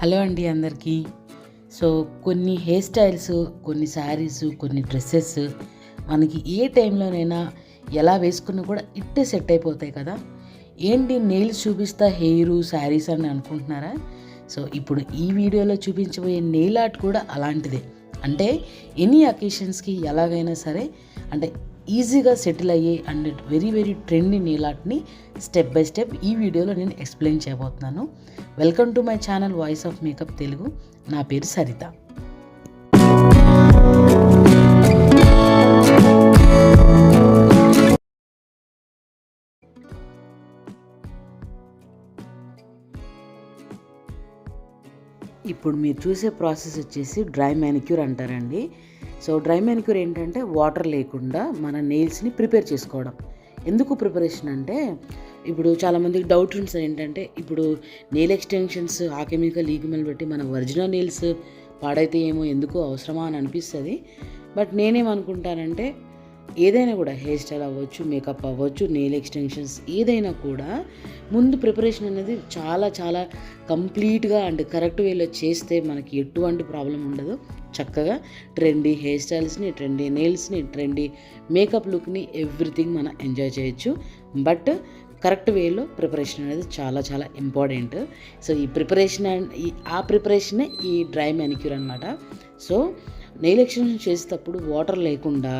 Hello అండి అందరికీ. So కొన్ని హెయిర్ స్టైల్స్, కొన్ని శారీస్, కొన్ని డ్రెస్సెస్ మనకి ఏ టైంలోనైనా ఎలా వేసుకున్నా కూడా ఇట్టే సెట్ అయిపోతాయి కదా. ఏంటి నెయిల్స్ చూపిస్తా హెయిరు శారీస్ అని అనుకుంటున్నారా? సో ఇప్పుడు ఈ వీడియోలో చూపించబోయే నెయిల్ ఆర్ట్ కూడా అలాంటిదే. అంటే ఎనీ అకేషన్స్కి ఎలాగైనా సరే అంటే ఈజీగా సెటిల్ అయ్యే అండ్ వెరీ ట్రెండీ నెయిల్ ఆర్ట్ని స్టెప్ బై స్టెప్ ఈ వీడియోలో నేను ఎక్స్ప్లెయిన్ చేయబోతున్నాను. Welcome to my channel voice of makeup Telugu. నా పేరు సరిత. ఇప్పుడు మీరు చూసే ప్రాసెస్ వచ్చేసి డ్రై మ్యానిక్యూర్ అంటారండి. సో డ్రై మ్యానిక్యూర్ ఏంటంటే వాటర్ లేకుండా మన నెయిల్స్ని ప్రిపేర్ చేసుకోవడం. ఎందుకు ప్రిపరేషన్ అంటే ఇప్పుడు చాలామందికి డౌట్ ఉంటుంది ఏంటంటే ఇప్పుడు నెయిల్ ఎక్స్టెన్షన్స్ ఆ కెమికల్ ఈ కెమికల్ పెట్టి మన ఒరిజినల్ నెయిల్స్ పాడైతే ఏమో ఎందుకు అవసరమా అని అనిపిస్తుంది. బట్ నేనేమనుకుంటానంటే ఏదైనా కూడా హెయిర్ స్టైల్ అవ్వచ్చు, మేకప్ అవ్వచ్చు, నెయిల్ ఎక్స్టెన్షన్స్ ఏదైనా కూడా ముందు ప్రిపరేషన్ అనేది చాలా కంప్లీట్గా అండ్ కరెక్ట్ వేలో చేస్తే మనకి ఎటువంటి ప్రాబ్లం ఉండదు. చక్కగా ట్రెండీ హెయిర్ స్టైల్స్ని, ట్రెండీ నెయిల్స్ని, ట్రెండీ మేకప్ లుక్ని ఎవ్రీథింగ్ మనం ఎంజాయ్ చేయొచ్చు. బట్ కరెక్ట్ వేలో ప్రిపరేషన్ అనేది చాలా ఇంపార్టెంట్. సో ఈ ప్రిపరేషన్ అండ్ ఆ ప్రిపరేషనే ఈ డ్రై మ్యానిక్యూర్ అనమాట. సో నెయిల్ ఎక్స్టెన్షన్ చేసేటప్పుడు వాటర్ లేకుండా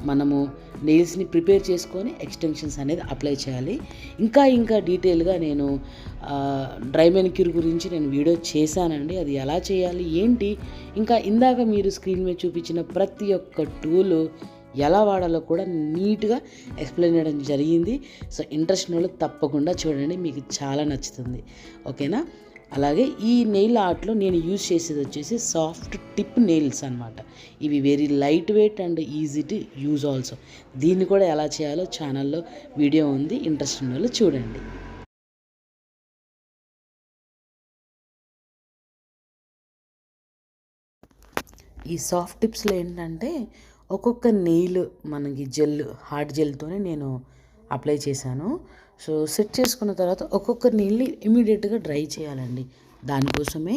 మనము నెయిల్స్ని ప్రిపేర్ చేసుకొని ఎక్స్టెన్షన్స్ అనేది అప్లై చేయాలి. ఇంకా డీటెయిల్గా నేను డ్రై మ్యానిక్యూర్ గురించి నేను వీడియో చేశానండి. అది ఎలా చేయాలి ఏంటి, ఇంకా ఇందాక మీరు స్క్రీన్ మీద చూపించిన ప్రతి ఒక్క టూలు ఎలా వాడాలో కూడా నీట్గా ఎక్స్ప్లెయిన్ చేయడం జరిగింది. సో ఇంట్రెస్ట్ ఉన్న వాళ్ళు తప్పకుండా చూడండి, మీకు చాలా నచ్చుతుంది. ఓకేనా? అలాగే ఈ నెయిల్ ఆర్ట్లో నేను యూజ్ చేసేది వచ్చేసి సాఫ్ట్ టిప్ నెయిల్స్ అనమాట. ఇవి very light weight and easy to use also. దీన్ని కూడా ఎలా చేయాలో ఛానల్లో వీడియో ఉంది, ఇంట్రెస్ట్ ఉన్న వాళ్ళు చూడండి. ఈ సాఫ్ట్ టిప్స్లో ఏంటంటే ఒక్కొక్క నెయిల్ మనకి హార్డ్ జెల్తోనే నేను అప్లై చేశాను. సో సెట్ చేసుకున్న తర్వాత ఒక్కొక్క నెయిల్ని ఇమీడియట్గా డ్రై చేయాలండి. దానికోసమే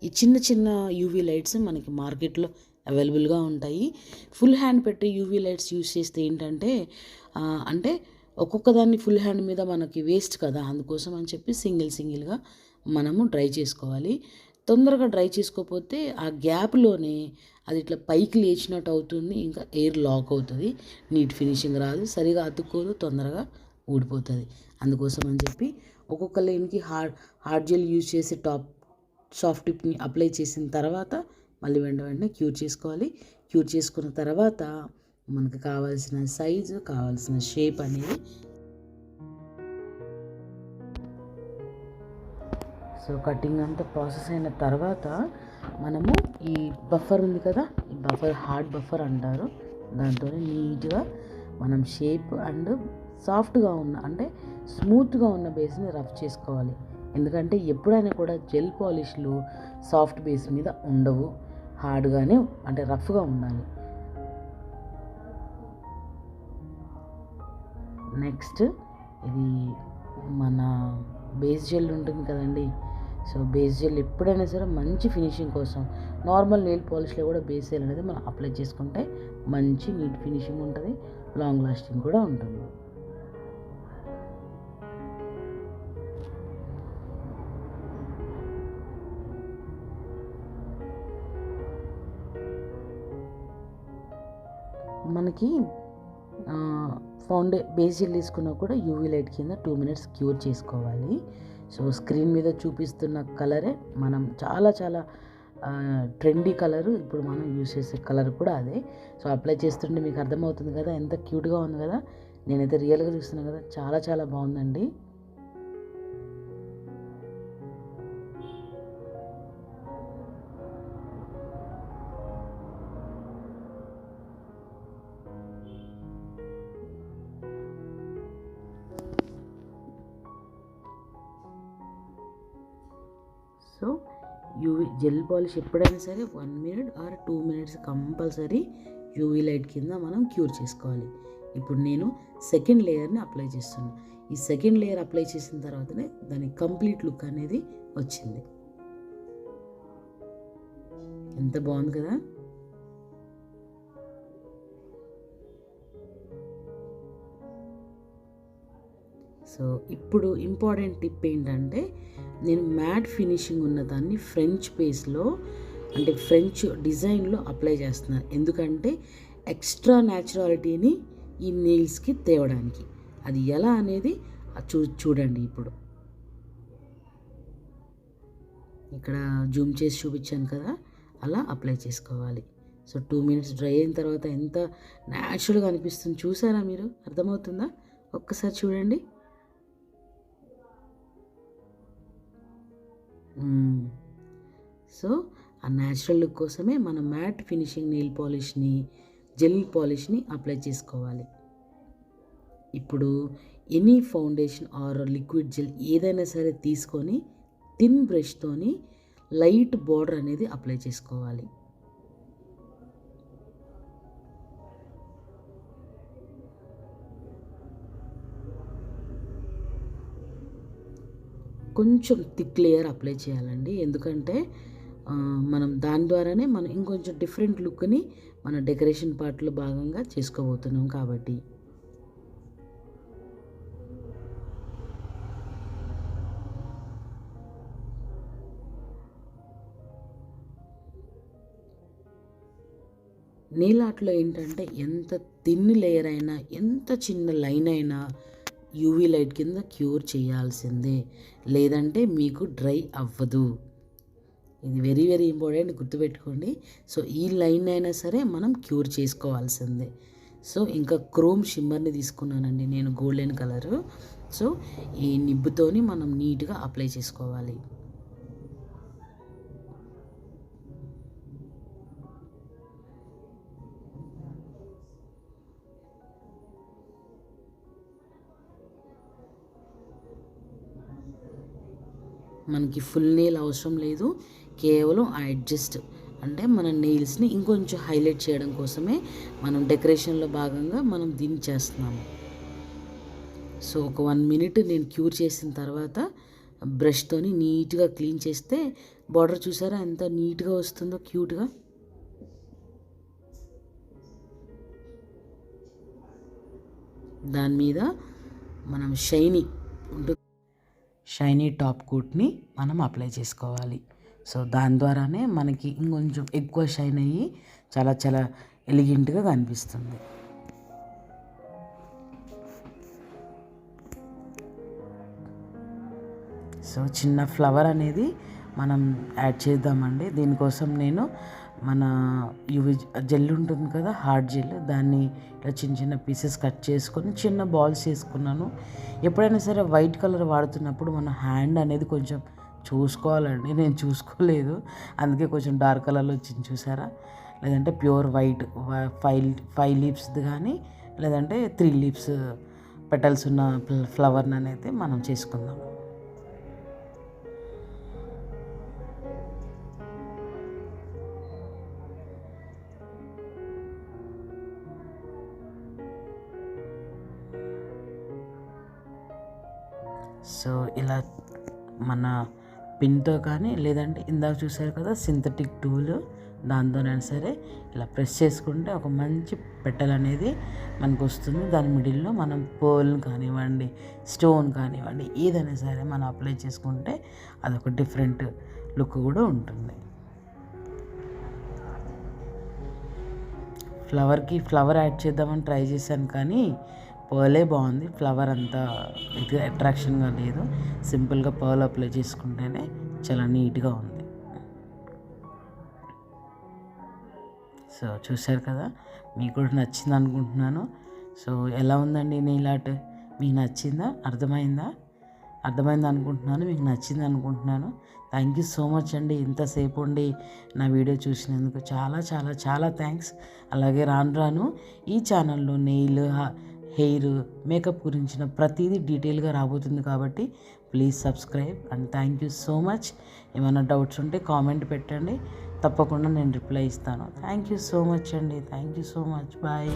ఈ చిన్న యూవీ లైట్స్ మనకి మార్కెట్లో అవైలబుల్గా ఉంటాయి. ఫుల్ హ్యాండ్ పెట్టి యూవీ లైట్స్ యూస్ చేస్తే ఏంటంటే అంటే ఒక్కొక్క దాన్ని ఫుల్ హ్యాండ్ మీద మనకి వేస్ట్ కదా, అందుకోసం అని చెప్పి సింగిల్గా మనము డ్రై చేసుకోవాలి. తొందరగా డ్రై చేసుకోకపోతే ఆ గ్యాప్లోనే అది ఇట్లా పైకి లేచినట్టు అవుతుంది, ఇంకా ఎయిర్ లాక్ అవుతుంది, నీట్ ఫినిషింగ్ రాదు, సరిగా అతుక్కోదు, తొందరగా ఊడిపోతుంది. అందుకోసం అని చెప్పి ఒక్కొక్క లైన్కి హార్డ్ జెల్ యూజ్ చేసి సాఫ్ట్ టిప్ని అప్లై చేసిన తర్వాత మళ్ళీ వెంటనే క్యూర్ చేసుకోవాలి. క్యూర్ చేసుకున్న తర్వాత మనకు కావాల్సిన సైజు, కావాల్సిన షేప్ అనేది. సో కటింగ్ అంతా ప్రాసెస్ అయిన తర్వాత మనము ఈ బఫర్ ఉంది కదా, ఈ బఫర్ హార్డ్ బఫర్ అంటారు, దాంతో నీట్గా మనం షేప్ అండ్ సాఫ్ట్గా ఉన్న అంటే స్మూత్గా ఉన్న బేస్ని రఫ్ చేసుకోవాలి. ఎందుకంటే ఎప్పుడైనా కూడా జెల్ పాలిష్లు సాఫ్ట్ బేస్ మీద ఉండవు, హార్డ్గానే అంటే రఫ్గా ఉండాలి. నెక్స్ట్ ఇది మన బేస్ జెల్ ఉంటుంది కదండి. సో బేస్ జెల్ ఎప్పుడైనా సరే మంచి ఫినిషింగ్ కోసం నార్మల్ నెయిల్ పాలిష్లో కూడా బేస్ జెల్ అనేది మనం అప్లై చేసుకుంటే మంచి నీట్ ఫినిషింగ్ ఉంటుంది, లాంగ్ లాస్టింగ్ కూడా ఉంటుంది. మనకి బేస్ జెల్ తీసుకున్నా కూడా యూవీ లైట్ కింద 2 minutes క్యూర్ చేసుకోవాలి. సో స్క్రీన్ మీద చూపిస్తున్న కలరే మనం చాలా ట్రెండీ కలరు, ఇప్పుడు మనం యూజ్ చేసే కలర్ కూడా అదే. సో అప్లై చేస్తుంటే మీకు అర్థమవుతుంది కదా ఎంత క్యూట్గా ఉంది కదా. నేనైతే రియల్గా చూస్తున్నాను కదా, చాలా బాగుందండి. సో యూవీ జెల్ పాలిష్ ఎప్పుడైనా సరే 1 minute or 2 minutes compulsory UV light కింద మనం క్యూర్ చేసుకోవాలి. ఇప్పుడు నేను సెకండ్ లేయర్ని అప్లై చేస్తున్నాను. ఈ సెకండ్ లేయర్ అప్లై చేసిన తర్వాతనే దాని కంప్లీట్ లుక్ అనేది వచ్చింది. ఎంత బాగుంది కదా. సో ఇప్పుడు ఇంపార్టెంట్ టిప్ ఏంటంటే, నేను మ్యాట్ ఫినిషింగ్ ఉన్నదాన్ని ఫ్రెంచ్ పేస్లో అంటే ఫ్రెంచ్ డిజైన్లో అప్లై చేస్తున్నాను. ఎందుకంటే ఎక్స్ట్రా న్యాచురాలిటీని ఈ నెయిల్స్కి తేవడానికి. అది ఎలా అనేది చూడండి. ఇప్పుడు ఇక్కడ జూమ్ చేసి చూపించాను కదా, అలా అప్లై చేసుకోవాలి. సో 2 మినిట్స్ డ్రై అయిన తర్వాత ఎంత న్యాచురల్గా అనిపిస్తుంది చూసారా మీరు? అర్థమవుతుందా? ఒక్కసారి చూడండి. సో ఆ న్యాచురల్ లుక్ కోసమే మనం మ్యాట్ ఫినిషింగ్ నెయిల్ పాలిష్ని, జెల్ పాలిష్ని అప్లై చేసుకోవాలి. ఇప్పుడు any foundation or liquid gel ఏదైనా సరే తీసుకొని థిన్ బ్రష్తోని లైట్ బార్డర్ అనేది అప్లై చేసుకోవాలి. కొంచెం థిక్ లేయర్ అప్లై చేయాలండి. ఎందుకంటే మనం దాని ద్వారానే మనం ఇంకొంచెం డిఫరెంట్ లుక్ని మన డెకరేషన్ పార్ట్లో భాగంగా చేసుకోబోతున్నాం కాబట్టి. నెయిల్ ఆర్ట్లో ఏంటంటే ఎంత థిన్ లేయర్ అయినా, ఎంత చిన్న లైన్ అయినా యూవీ లైట్ కింద క్యూర్ చేయాల్సిందే, లేదంటే మీకు డ్రై అవ్వదు. ఇది వెరీ వెరీ ఇంపార్టెంట్, గుర్తుపెట్టుకోండి. సో ఈ లైన్ అయినా సరే మనం క్యూర్ చేసుకోవాల్సిందే. సో ఇంకా క్రోమ్ షిమ్మర్ని తీసుకున్నానండి నేను, గోల్డెన్ కలరు. సో ఈ నిబ్బుతోని మనం నీట్గా అప్లై చేసుకోవాలి. మనకి ఫుల్ నెయిల్ అవసరం లేదు, కేవలం ఆ అడ్జస్ట్ అంటే మన నెయిల్స్ని ఇంకొంచెం హైలైట్ చేయడం కోసమే మనం డెకరేషన్లో భాగంగా మనం దీన్ని చేస్తున్నాము. సో ఒక 1 మినిట్ నేను క్యూర్ చేసిన తర్వాత బ్రష్తోని నీట్గా క్లీన్ చేస్తే బార్డర్ చూసారా ఎంత నీట్గా వస్తుందో, క్యూట్గా. దాని మీద మనం షైనీ టాప్ కోట్ని మనం అప్లై చేసుకోవాలి. సో దాని ద్వారానే మనకి ఇంకొంచెం ఎక్కువ షైన్ అయ్యి చాలా చాలా ఎలిగెంట్గా కనిపిస్తుంది. సో చిన్న ఫ్లవర్ అనేది మనం యాడ్ చేద్దామండి. దీనికోసం నేను మన యూవి జెల్ ఉంటుంది కదా, హార్డ్ జెల్, దాన్ని ఇట్లా చిన్న చిన్న పీసెస్ కట్ చేసుకొని చిన్న బాల్స్ చేసుకున్నాను. ఎప్పుడైనా సరే వైట్ కలర్ వాడుతున్నప్పుడు మన హ్యాండ్ అనేది కొంచెం చూసుకోవాలండి. నేను చూసుకోలేదు, అందుకే కొంచెం డార్క్ కలర్లో వచ్చింది చూసారా. లేదంటే ప్యూర్ వైట్ 5 లీవ్స్ది కానీ లేదంటే 3 లీవ్స్ పెటల్స్ ఉన్న ఫ్లవర్ని అనేది మనం చేసుకుందాం. సో ఇలా మన పిన్తో కానీ లేదంటే ఇందాక చూసారు కదా సింథటిక్ టూల్, దాంతోనైనా సరే ఇలా ప్రెస్ చేసుకుంటే ఒక మంచి పెటల్ అనేది మనకు వస్తుంది. దాని మిడిల్లో మనం పర్ల్ కానివ్వండి, స్టోన్ కానివ్వండి, ఏదైనా సరే మనం అప్లై చేసుకుంటే అదొక డిఫరెంట్ లుక్ కూడా ఉంటుంది. ఫ్లవర్ యాడ్ చేద్దామని ట్రై చేశాను కానీ పర్లే బాగుంది, ఫ్లవర్ అంతా ఇది అట్రాక్షన్గా లేదు. సింపుల్గా పర్ల్ అప్లై చేసుకుంటేనే చాలా నీట్గా ఉంది. సో చూశారు కదా, మీకు కూడా నచ్చింది అనుకుంటున్నాను. సో ఎలా ఉందండి నెయిల్ ఆర్ట్? మీకు నచ్చిందా? అర్థమైంది అనుకుంటున్నాను, మీకు నచ్చింది అనుకుంటున్నాను. థ్యాంక్ యూ సో మచ్ అండి, ఇంతసేపు ఉండి నా వీడియో చూసినందుకు చాలా చాలా చాలా థ్యాంక్స్. అలాగే రాను ఈ ఛానల్లో నెయిల్, హెయిర్, మేకప్ గురించిన ప్రతిదీ డీటెయిల్గా రాబోతుంది కాబట్టి please subscribe and thank you so much. ఏమైనా డౌట్స్ ఉంటే కామెంట్ పెట్టండి, తప్పకుండా నేను రిప్లై ఇస్తాను. థ్యాంక్ యూ సో మచ్ అండి, thank you so much, bye.